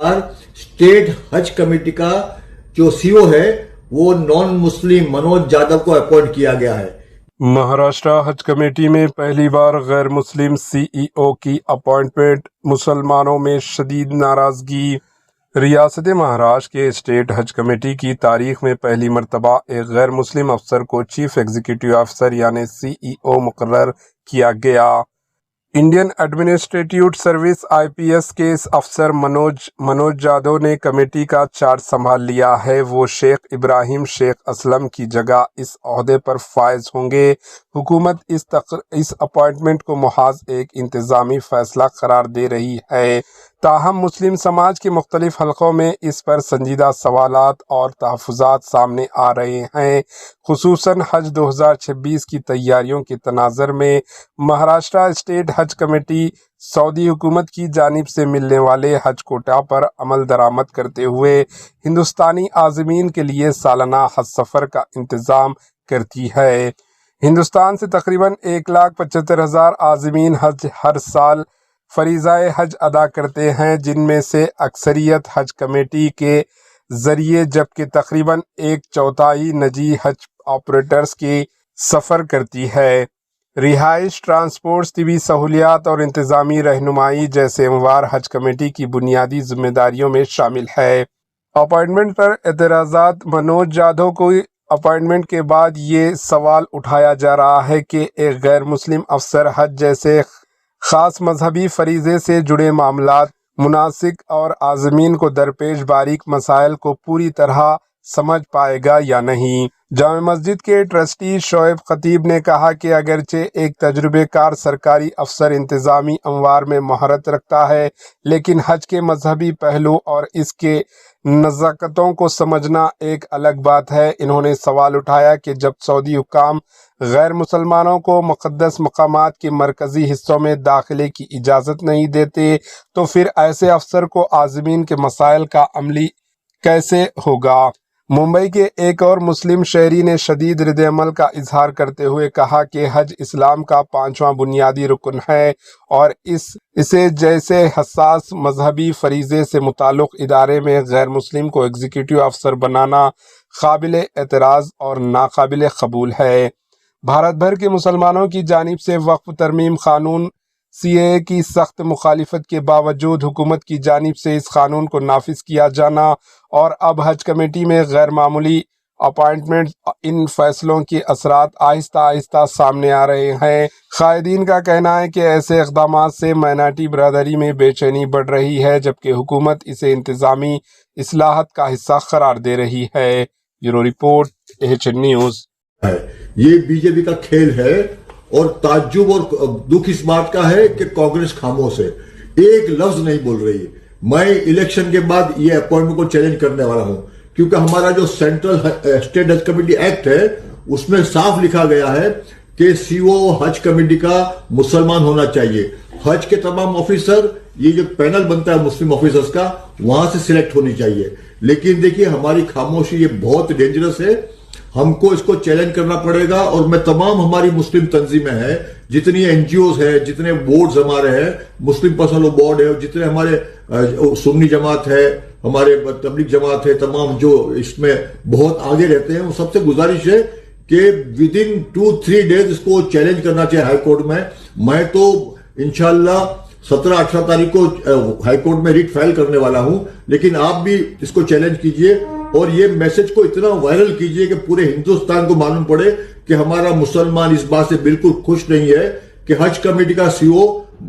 बार state हज committee का जो सीईओ है वो नॉन मुस्लिम मनोज यादव को अपॉइंट किया गया है। महाराष्ट्र हज कमेटी में पहली बार गैर मुस्लिम सीईओ की अपॉइंटमेंट, मुसलमानों में शदीद नाराजगी। रियासत महाराष्ट्र के स्टेट हज कमेटी की तारीख में पहली मरतबा एक गैर मुस्लिम अफसर को चीफ एग्जीक्यूटिव ऑफिसर यानी सीईओ मुकर्रर किया गया। इंडियन एडमिनिस्ट्रेटिव सर्विस IPS के इस अफसर मनोज यादव ने कमेटी का चार्ज संभाल लिया है। वो शेख इब्राहिम शेख असलम की जगह इस ओहदे पर फायज होंगे। हुकूमत इस अपॉइंटमेंट को महज एक इंतज़ामी फैसला करार दे रही है। ताहम मुस्लिम समाज के मुख्तलिफ हलकों में इस पर संजीदा सवालात और तहफ़्फ़ुज़ात सामने आ रहे हैं। खुसूसन हज 2026 की तैयारियों के तनाज़र में महाराष्ट्र स्टेट हज कमेटी सऊदी हुकूमत की जानिब से मिलने वाले हज कोटा पर अमल दरामद करते हुए हिंदुस्तानी आज़मीन के लिए सालाना हज सफ़र का इंतज़ाम करती है। हिंदुस्तान से तकरीबन 1,75,000 आज़मीन हज हर साल फरीज़ाए हज अदा करते हैं, जिनमें से अक्सरियत हज कमेटी के ज़रिए, जबकि तकरीबन 1/4 निजी हज ऑपरेटर्स की सफ़र करती है। रिहाइश, ट्रांसपोर्ट, तिबी सहूलियात और इंतज़ामी रहनुमाई जैसे अमवार हज कमेटी की बुनियादी जिम्मेदारियों में शामिल है। अपॉइंटमेंट पर एतराज़ात। मनोज यादव को अपॉइंटमेंट के बाद ये सवाल उठाया जा रहा है कि एक गैर मुस्लिम अफसर हज जैसे ख़ास मजहबी फरीज़े से जुड़े मामलात, मुनासिक और आज़मीन को दरपेश बारीक मसाइल को पूरी तरह समझ पाएगा या नहीं। जामे मस्जिद के ट्रस्टी शोएब खतीब ने कहा कि अगरचे एक तजुर्बेकार सरकारी अफसर इंतज़ामी अमवार में महारत रखता है, लेकिन हज के मजहबी पहलू और इसके नज़ाकतों को समझना एक अलग बात है। इन्होंने सवाल उठाया कि जब सऊदी हुक्काम गैर मुसलमानों को मुक़द्दस मकामात के मरकज़ी हिस्सों में दाखिले की इजाज़त नहीं देते, तो फिर ऐसे अफसर को आज़मीन के मसाइल का अमली कैसे होगा। मुंबई के एक और मुस्लिम शहरी ने शदीद रद्द-ए-अमल का इजहार करते हुए कहा कि हज इस्लाम का 5वां बुनियादी रुकन है और इसे जैसे हसास मजहबी फरीज़े से मुताल्लिक़ इदारे में गैर मुस्लिम को एग्जीक्यूटिव अफसर बनाना काबिल एतराज़ और नाकाबिल कबूल है। भारत भर के मुसलमानों की जानिब से वक्फ तरमीम कानून CAA की सख्त मुखालिफत के बावजूद हुकूमत की जानिब से इस कानून को नाफिज किया जाना और अब हज कमेटी में गैर मामूली अपॉइंटमेंट, इन फैसलों के असरात आहिस्ता आहिस्ता सामने आ रहे हैं। कायदीन का कहना है कि ऐसे इक़दामात से माइनॉरिटी बरादरी में बेचैनी बढ़ रही है, जबकि हुकूमत इसे इंतज़ामी इस्लाहत का हिस्सा करार दे रही है। Bureau report, AHN news. ये बीजेपी का खेल है और ताज्जुब और दुख इस बात का है कि कांग्रेस खामोश है, एक लफ्ज नहीं बोल रही है। मैं इलेक्शन के बाद ये अपॉइंटमेंट को चैलेंज करने वाला हूं, क्योंकि हमारा जो सेंट्रल स्टेट हज कमेटी एक्ट है उसमें साफ लिखा गया है कि सीईओ हज कमेटी का मुसलमान होना चाहिए। हज के तमाम ऑफिसर, ये जो पैनल बनता है मुस्लिम ऑफिसर्स का, वहां से सिलेक्ट होनी चाहिए। लेकिन देखिए हमारी खामोशी ये बहुत डेंजरस है, हमको इसको चैलेंज करना पड़ेगा। और मैं तमाम हमारी मुस्लिम तंजीमें हैं, जितनी NGOs है, जितने बोर्ड्स हमारे हैं, मुस्लिम पर्सनल बोर्ड है, जितने हमारे सुन्नी जमात है, हमारे तबलीग जमात है, तमाम जो इसमें बहुत आगे रहते हैं, उन सबसे गुजारिश है कि विदिन 2-3 डेज इसको चैलेंज करना चाहिए हाई कोर्ट में। मैं तो इंशाल्लाह 17-18 तारीख को हाई कोर्ट में रिट फाइल करने वाला हूं, लेकिन आप भी इसको चैलेंज कीजिए और ये मैसेज को इतना वायरल कीजिए कि पूरे हिंदुस्तान को मालूम पड़े कि हमारा मुसलमान इस बात से बिल्कुल खुश नहीं है कि हज कमेटी का सीईओ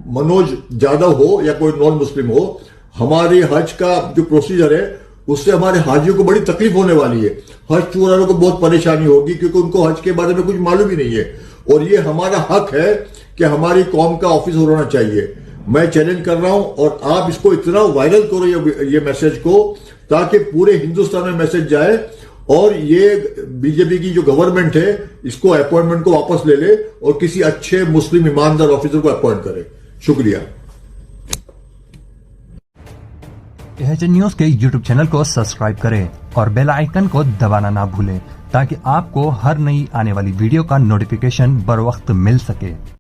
मनोज यादव हो या कोई नॉन मुस्लिम हो। हमारे हज का जो प्रोसीजर है उससे हमारे हाजियों को बड़ी तकलीफ होने वाली है, हज चोरों को बहुत परेशानी होगी, क्योंकि उनको हज के बारे में कुछ मालूम ही नहीं है। और ये हमारा हक है कि हमारी कौम का ऑफिसर होना चाहिए। मैं चैलेंज कर रहा हूं और आप इसको इतना वायरल करो ये मैसेज को, ताकि पूरे हिंदुस्तान में मैसेज जाए और ये बीजेपी की जो गवर्नमेंट है इसको अपॉइंटमेंट को वापस ले ले और किसी अच्छे मुस्लिम ईमानदार ऑफिसर को अपॉइंट करे। शुक्रिया। AHN न्यूज़ के YouTube चैनल को सब्सक्राइब करें और बेल आइकन को दबाना ना भूलें, ताकि आपको हर नई आने वाली वीडियो का नोटिफिकेशन बर वक्त मिल सके।